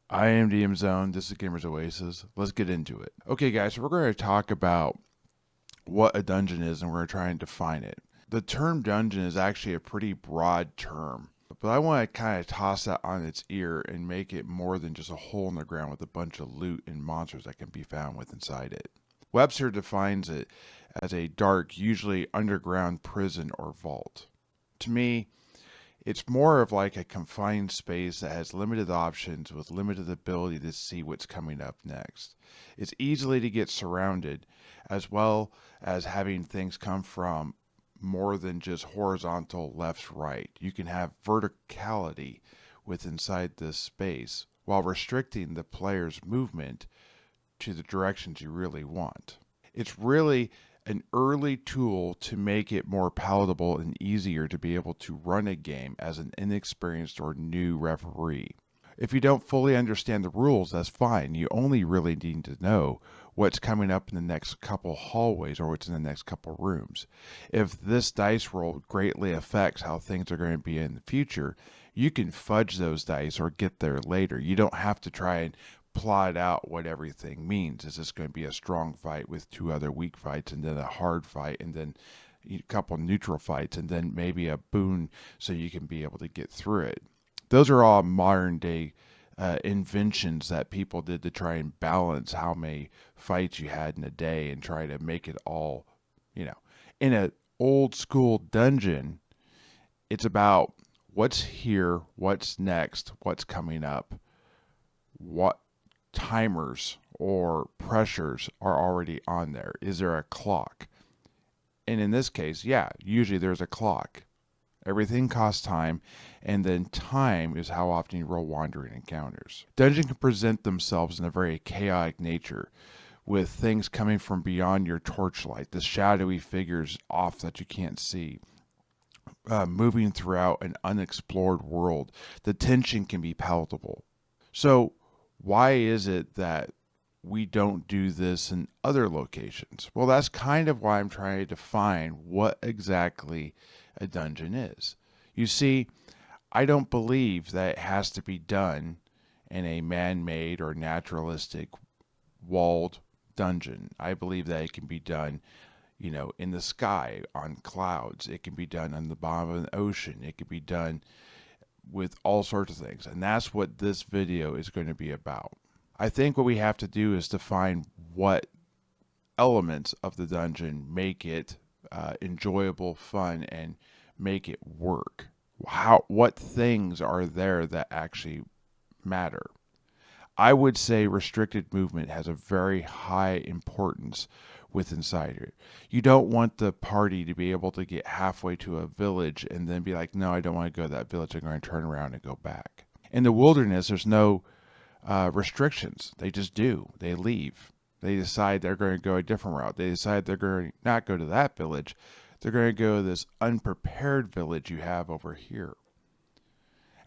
I am DM Zone. This is Gamers Oasis. Let's get into it. Okay, guys, so we're going to talk about what a dungeon is and we're going to try and define it. The term dungeon is actually a pretty broad term, but I want to kind of toss that on its ear and make it more than just a hole in the ground with a bunch of loot and monsters that can be found with inside it. Webster defines it as a dark, usually underground prison or vault. To me, it's more of like a confined space that has limited options with limited ability to see what's coming up next. It's easily to get surrounded, as well as having things come from more than just horizontal left right. You can have verticality with inside this space while restricting the player's movement to the directions you really want. It's really an early tool to make it more palatable and easier to be able to run a game as an inexperienced or new referee. If you don't fully understand the rules, that's fine. You only really need to know what's coming up in the next couple hallways or what's in the next couple rooms. If this dice roll greatly affects how things are going to be in the future, you can fudge those dice or get there later. You don't have to try and plot out what everything means. Is this going to be a strong fight with two other weak fights and then a hard fight and then a couple neutral fights and then maybe a boon so you can be able to get through it? Those are all modern day inventions that people did to try and balance how many fights you had in a day and try to make it all, you know. In an old school dungeon, it's about what's here, what's next, what's coming up, what timers or pressures are already on there. Is there a clock? And in this case, yeah, usually there's a clock. Everything costs time, and then time is how often you roll wandering encounters. Dungeons can present themselves in a very chaotic nature, with things coming from beyond your torchlight, the shadowy figures off that you can't see, moving throughout an unexplored world. The tension can be palatable. So, why is it that we don't do this in other locations? Well, that's kind of why I'm trying to define what exactly a dungeon is. You see, I don't believe that it has to be done in a man made or naturalistic walled dungeon. I believe that it can be done, in the sky, on clouds. It can be done on the bottom of an ocean. It can be done with all sorts of things. And that's what this video is going to be about. I think what we have to do is define what elements of the dungeon make it enjoyable, fun, and make it work. What things are there that actually matter? I would say restricted movement has a very high importance with Insider. You don't want the party to be able to get halfway to a village and then be like, no, I don't want to go to that village. I'm going to turn around and go back. In the wilderness, there's no restrictions. They just do. They leave. They decide they're going to go a different route. They decide they're going to not go to that village. They're going to go to this unprepared village you have over here.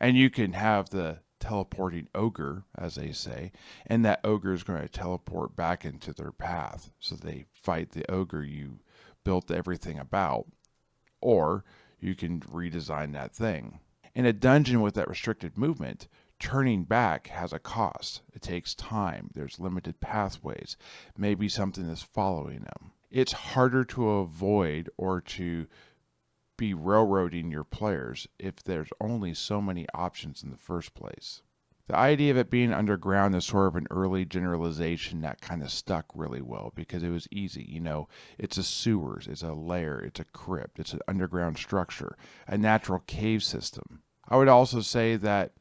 And you can have the teleporting ogre, as they say, and that ogre is going to teleport back into their path. So they fight the ogre you built everything about. Or you can redesign that thing. In a dungeon with that restricted movement, turning back has a cost. It takes time. There's limited pathways. Maybe something is following them. It's harder to avoid or to be railroading your players if there's only so many options in the first place. The idea of it being underground is sort of an early generalization that kind of stuck really well because it was easy. It's a sewers, it's a lair, it's a crypt, it's an underground structure, a natural cave system. I would also say that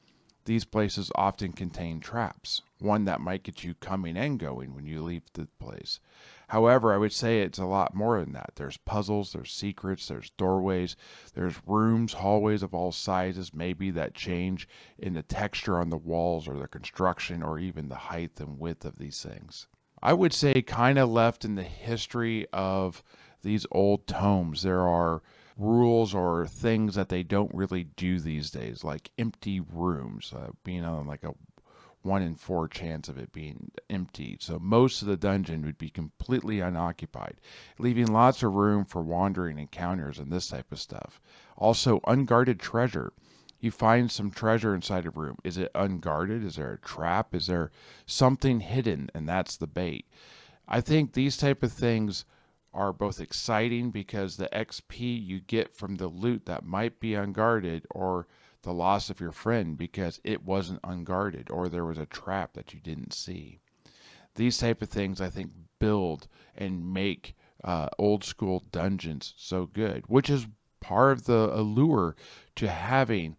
these places often contain traps, one that might get you coming and going when you leave the place. However, I would say it's a lot more than that. There's puzzles, there's secrets, there's doorways, there's rooms, hallways of all sizes, maybe that change in the texture on the walls or the construction or even the height and width of these things. I would say kind of left in the history of these old tomes. There are rules or things that they don't really do these days, like empty rooms, being on like a 1 in 4 chance of it being empty. So most of the dungeon would be completely unoccupied, leaving lots of room for wandering encounters and this type of stuff. Also, unguarded treasure. You find some treasure inside a room. Is it unguarded? Is there a trap? Is there something hidden? And that's the bait. I think these type of things are both exciting because the XP you get from the loot that might be unguarded, or the loss of your friend because it wasn't unguarded, or there was a trap that you didn't see. These type of things I think build and make old school dungeons so good, which is part of the allure to having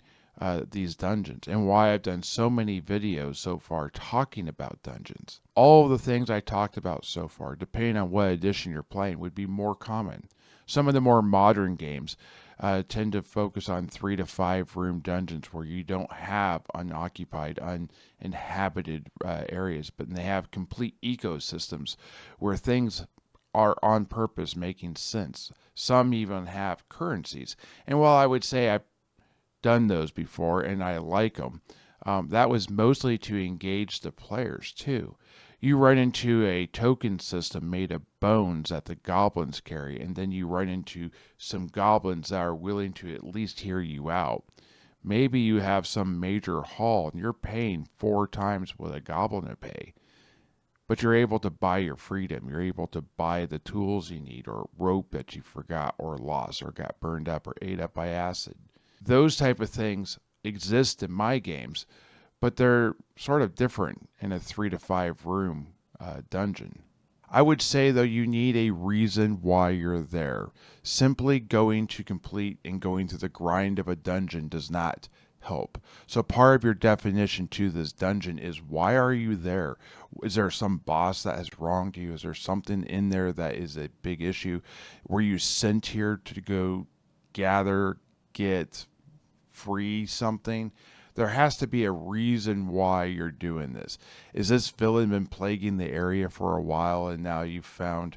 these dungeons, and why I've done so many videos so far talking about dungeons. All of the things I talked about so far, depending on what edition you're playing, would be more common. Some of the more modern games tend to focus on 3 to 5 room dungeons where you don't have unoccupied, uninhabited areas, but they have complete ecosystems where things are on purpose making sense. Some even have currencies. And while I would say I've done those before and I like them, that was mostly to engage the players too. You run into a token system made of bones that the goblins carry, and then you run into some goblins that are willing to at least hear you out. Maybe you have some major haul and you're paying 4 times what a goblin would pay, but you're able to buy your freedom. You're able to buy the tools you need, or rope that you forgot or lost or got burned up or ate up by acid. Those type of things exist in my games, but they're sort of different in a 3 to 5 room dungeon. I would say, though, you need a reason why you're there. Simply going to complete and going through the grind of a dungeon does not help. So part of your definition to this dungeon is, why are you there? Is there some boss that has wronged you? Is there something in there that is a big issue? Were you sent here to go gather, get, free something? There has to be a reason why you're doing this. Is this villain been plaguing the area for a while and now you've found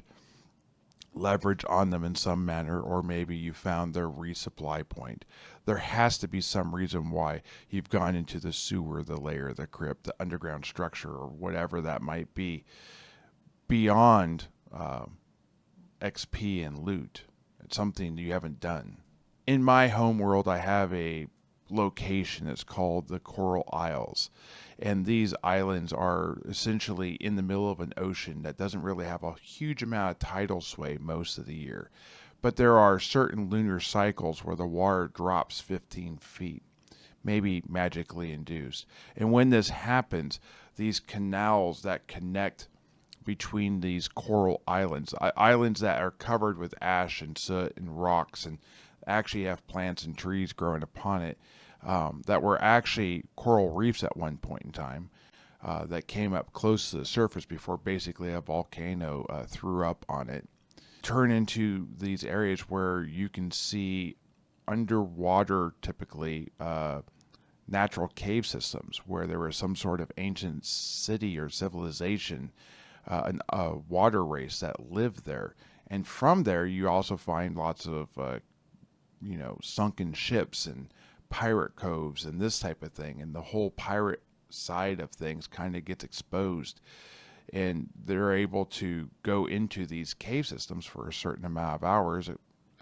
leverage on them in some manner, or maybe you found their resupply point? There has to be some reason why you've gone into the sewer, the lair, the crypt, the underground structure, or whatever that might be, beyond XP and loot. It's something you haven't done. In my home world, I have a location. It's called the Coral Isles. And these islands are essentially in the middle of an ocean that doesn't really have a huge amount of tidal sway most of the year. But there are certain lunar cycles where the water drops 15 feet, maybe magically induced. And when this happens, these canals that connect between these coral islands, islands that are covered with ash and soot and rocks, and actually have plants and trees growing upon it, that were actually coral reefs at one point in time, that came up close to the surface before basically a volcano threw up on it, turn into these areas where you can see underwater, typically, natural cave systems where there was some sort of ancient city or civilization, a water race that lived there. And from there, you also find lots of, sunken ships and pirate coves and this type of thing. And the whole pirate side of things kind of gets exposed. And they're able to go into these cave systems for a certain amount of hours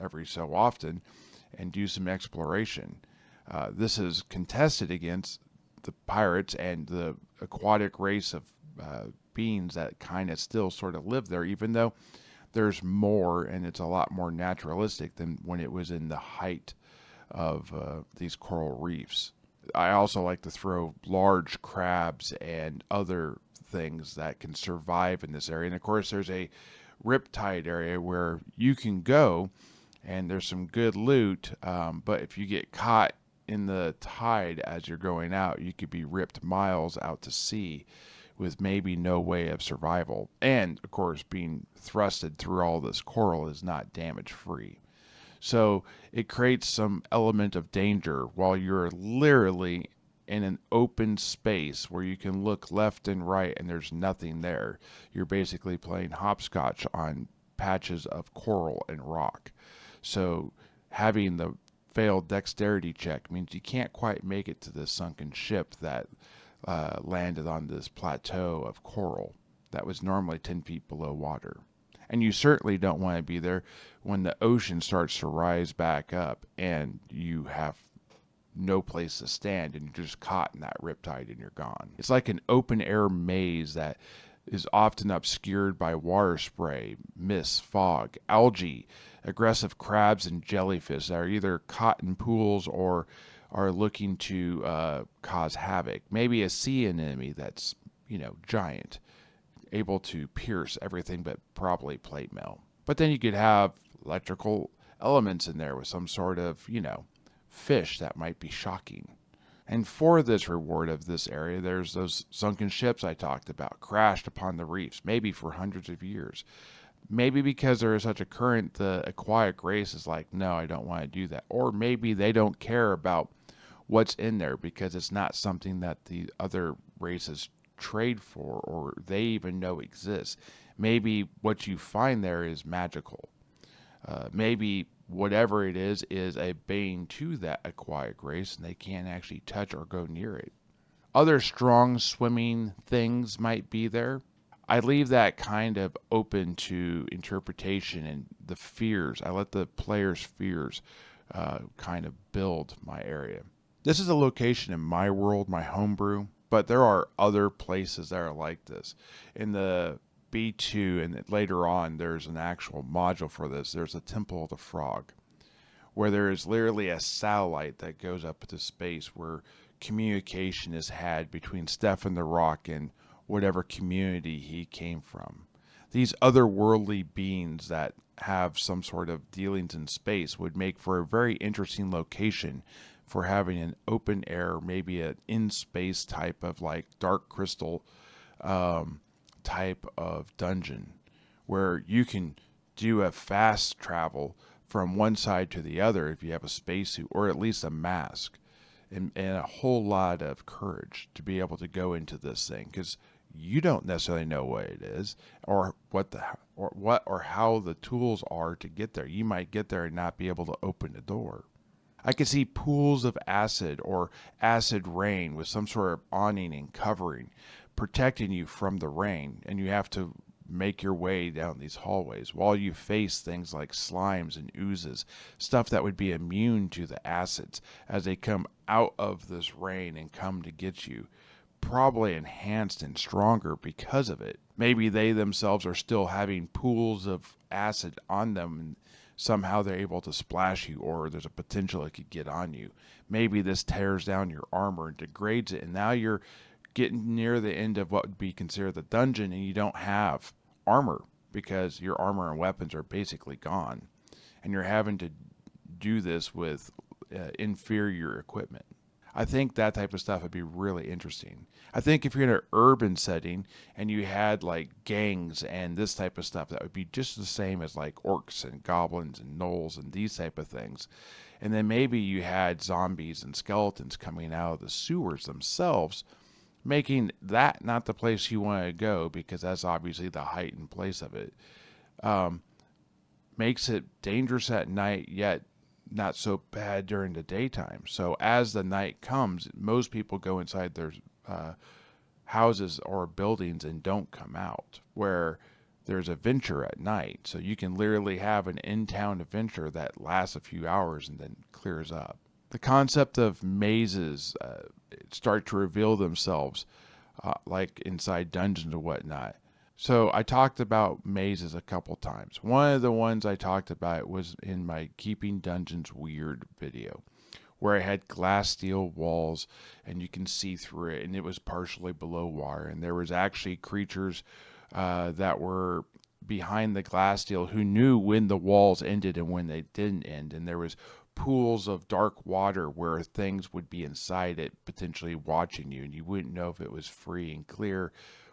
every so often and do some exploration. This is contested against the pirates and the aquatic race of beings that kind of still sort of live there, even though there's more and it's a lot more naturalistic than when it was in the height of these coral reefs. I also like to throw large crabs and other things that can survive in this area. And of course, there's a riptide area where you can go and there's some good loot, but if you get caught in the tide as you're going out, you could be ripped miles out to sea with maybe no way of survival. And of course, being thrusted through all this coral is not damage free. So it creates some element of danger while you're literally in an open space where you can look left and right and there's nothing there. You're basically playing hopscotch on patches of coral and rock. So having the failed dexterity check means you can't quite make it to the sunken ship that landed on this plateau of coral that was normally 10 feet below water. And you certainly don't want to be there when the ocean starts to rise back up and you have no place to stand, and you're just caught in that riptide and you're gone. It's like an open air maze that is often obscured by water spray, mist, fog, algae, aggressive crabs, and jellyfish that are either caught in pools or are looking to cause havoc. Maybe a sea anemone that's, giant, able to pierce everything but probably plate mail. But then you could have electrical elements in there with some sort of, fish that might be shocking. And for this reward of this area, there's those sunken ships I talked about, crashed upon the reefs, maybe for hundreds of years. Maybe because there is such a current, the aquatic race is like, no, I don't want to do that. Or maybe they don't care about what's in there because it's not something that the other races trade for or they even know exists. Maybe what you find there is magical. Maybe whatever it is a bane to that aquatic race and they can't actually touch or go near it. Other strong swimming things might be there. I leave that kind of open to interpretation and the fears. I let the players' fears kind of build my area. This is a location in my world, my homebrew, but there are other places that are like this. In the B2 and later on, there's an actual module for this. There's a Temple of the Frog, where there is literally a satellite that goes up into space where communication is had between Stefan the Rock and whatever community he came from. These otherworldly beings that have some sort of dealings in space would make for a very interesting location for having an open air, maybe an in-space type of like Dark Crystal type of dungeon where you can do a fast travel from one side to the other if you have a spacesuit or at least a mask and a whole lot of courage to be able to go into this thing because you don't necessarily know what it is or what how the tools are to get there. You might get there and not be able to open the door. I could see pools of acid or acid rain with some sort of awning and covering, protecting you from the rain, and you have to make your way down these hallways while you face things like slimes and oozes, stuff that would be immune to the acids as they come out of this rain and come to get you, probably enhanced and stronger because of it. Maybe they themselves are still having pools of acid on them and somehow they're able to splash you or there's a potential it could get on you. Maybe this tears down your armor and degrades it and now you're getting near the end of what would be considered the dungeon and you don't have armor because your armor and weapons are basically gone and you're having to do this with inferior equipment. I think that type of stuff would be really interesting. I think if you're in an urban setting and you had like gangs and this type of stuff, that would be just the same as like orcs and goblins and gnolls and these type of things. And then maybe you had zombies and skeletons coming out of the sewers themselves, making that not the place you want to go because that's obviously the heightened place of it. Makes it dangerous at night, yet not so bad during the daytime. So as the night comes, most people go inside their houses or buildings and don't come out, where there's a adventure at night. So you can literally have an in-town adventure that lasts a few hours and then clears up. The concept of mazes start to reveal themselves like inside dungeons and whatnot. So I talked about mazes a couple times. One of the ones I talked about was in my Keeping Dungeons Weird video, where I had glass steel walls and you can see through it and it was partially below water. And there was actually creatures that were behind the glass steel who knew when the walls ended and when they didn't end. And there was pools of dark water where things would be inside it potentially watching you and you wouldn't know if it was free and clear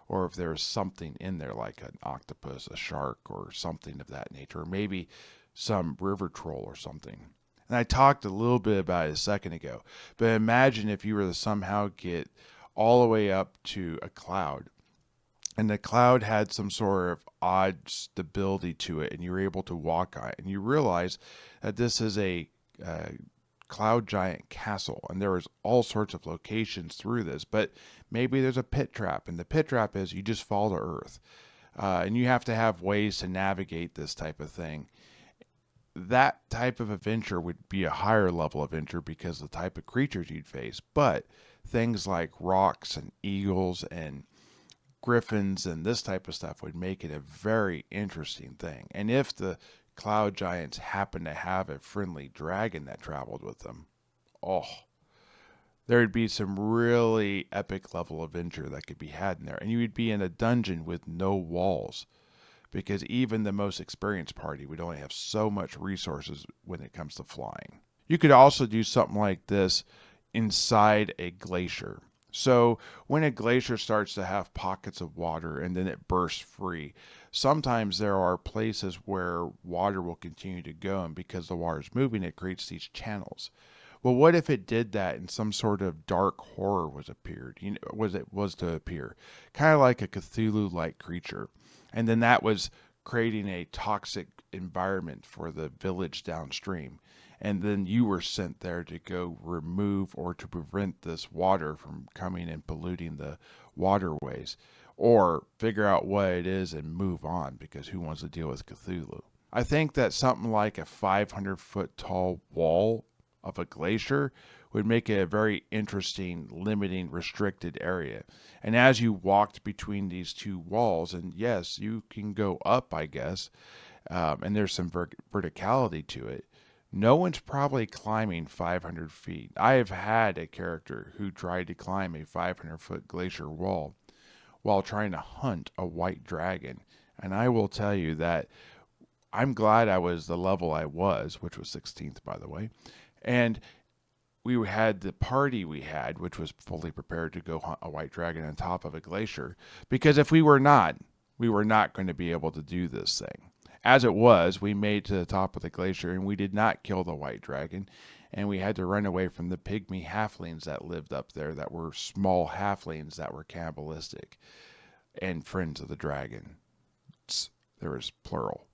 or if there was something in there like an octopus, a shark, or something of that nature, or maybe some river troll or something. And I talked a little bit about it a second ago, but imagine if you were to somehow get all the way up to a cloud, and the cloud had some sort of odd stability to it, and you were able to walk on it, and you realize that this is a cloud giant castle, and there was all sorts of locations through this, but maybe there's a pit trap, and the pit trap is you just fall to earth, and you have to have ways to navigate this type of thing. that type of adventure would be a higher level adventure because of the type of creatures you'd face. But things like rocks and eagles and griffins and this type of stuff would make it a very interesting thing. And if the cloud giants happen to have a friendly dragon that traveled with them, oh, there would be some really epic level adventure that could be had in there. And you would be in a dungeon with no walls because even the most experienced party would only have so much resources when it comes to flying. You could also do something like this inside a glacier. So when a glacier starts to have pockets of water and then it bursts free, sometimes there are places where water will continue to go, and because the water is moving, it creates these channels. Well, what if it did that and some sort of dark horror was to appear, kind of like a Cthulhu-like creature, and then that was creating a toxic environment for the village downstream, and then you were sent there to go remove or to prevent this water from coming and polluting the waterways, or figure out what it is and move on, because who wants to deal with Cthulhu? I think that something like a 500-foot tall wall of a glacier would make it a very interesting, limiting, restricted area. And as you walked between these two walls, and yes, you can go up, I guess, and there's some verticality to it. No one's probably climbing 500 feet. I have had a character who tried to climb a 500-foot glacier wall while trying to hunt a white dragon. And I will tell you that I'm glad I was the level I was, which was 16th, by the way. And we had the party we had, which was fully prepared to go hunt a white dragon on top of a glacier. Because if we were not going to be able to do this thing. As it was, we made to the top of the glacier and we did not kill the white dragon. And we had to run away from the pygmy halflings that lived up there, that were small halflings that were cannibalistic and friends of the dragon. There was plural.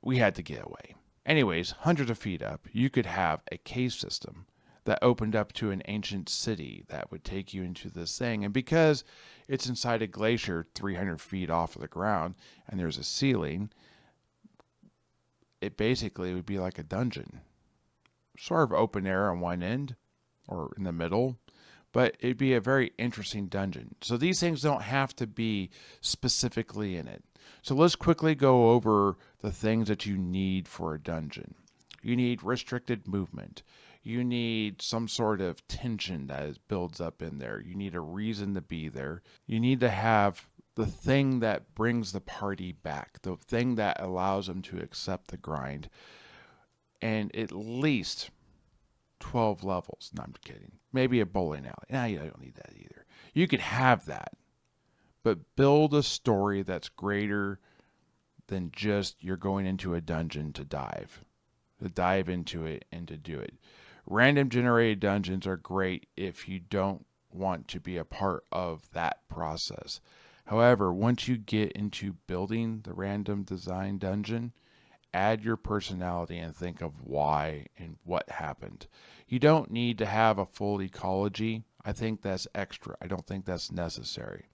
We had to get away. Anyways, hundreds of feet up, you could have a cave system that opened up to an ancient city that would take you into this thing. And because it's inside a glacier 300 feet off of the ground and there's a ceiling, it basically would be like a dungeon. Sort of open air on one end or in the middle, but it'd be a very interesting dungeon. So these things don't have to be specifically in it. So let's quickly go over the things that you need for a dungeon. You need restricted movement. You need some sort of tension that builds up in there. You need a reason to be there. You need to have the thing that brings the party back, the thing that allows them to accept the grind, and at least 12 levels. No, I'm kidding. Maybe a bowling alley. No, you don't need that either. You could have that, but build a story that's greater than just you're going into a dungeon to dive into it and to do it. Random generated dungeons are great if you don't want to be a part of that process. However, once you get into building the random design dungeon, add your personality and think of why and what happened. You don't need to have a full ecology. I think that's extra. I don't think that's necessary.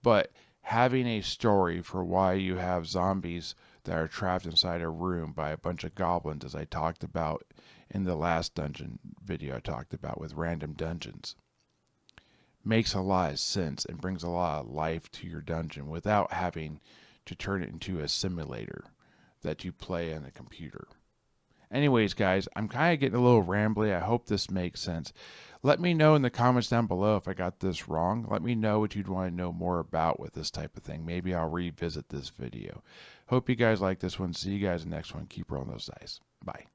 But having a story for why you have zombies that are trapped inside a room by a bunch of goblins, as I talked about in the last dungeon video I talked about with random dungeons, makes a lot of sense and brings a lot of life to your dungeon without having to turn it into a simulator that you play on a computer. Anyways, guys, I'm kind of getting a little rambly. I hope this makes sense. Let me know in the comments down below if I got this wrong. Let me know what you'd want to know more about with this type of thing. Maybe I'll revisit this video. Hope you guys like this one. See you guys in the next one. Keep rolling those dice. Bye.